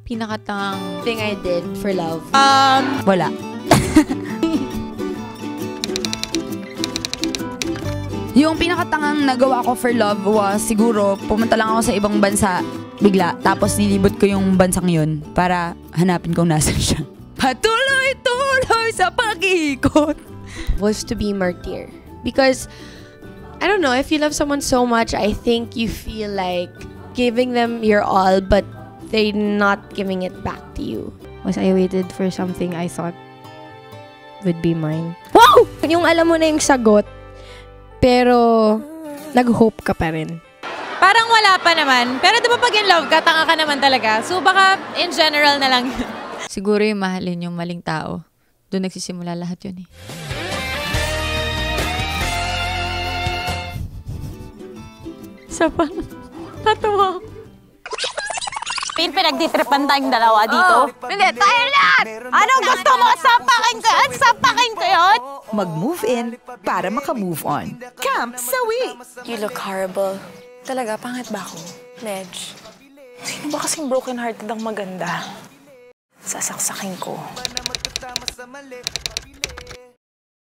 Pinakatangang thing I did for love. Wala. Yung pinakatangang nagawa ko for love was siguro pumunta lang ako sa ibang bansa bigla. Tapos nilibot ko yung bansang yun para hanapin kung nasan siya. Patuloy-tuloy sa pag-ikot. Was to be martyr. Because, I don't know, if you love someone so much, I think you feel like giving them your all, but they're not giving it back to you. Was I waited for something I thought would be mine. Wow! Yung alam mo na yung sagot, pero nag-hope ka pa rin. parang wala pa naman. Pero diba pag in love ka, tanga ka naman talaga. So baka in general na lang yun. Siguro yung mahalin yung maling tao. Doon nagsisimula lahat yun eh. Isa pa. Tatawa. Pinagtitripan tayong dalawa dito. Hindi, tayo lahat! Anong gusto mo? Sapakin ko yun! Sapakin ko yun! Mag-move in para maka-move on. Camp Sawi! You look horrible. Talaga, pangit ba ako? Medj. Sino ba kasing broken-hearted ang maganda? Sasaksakin ko.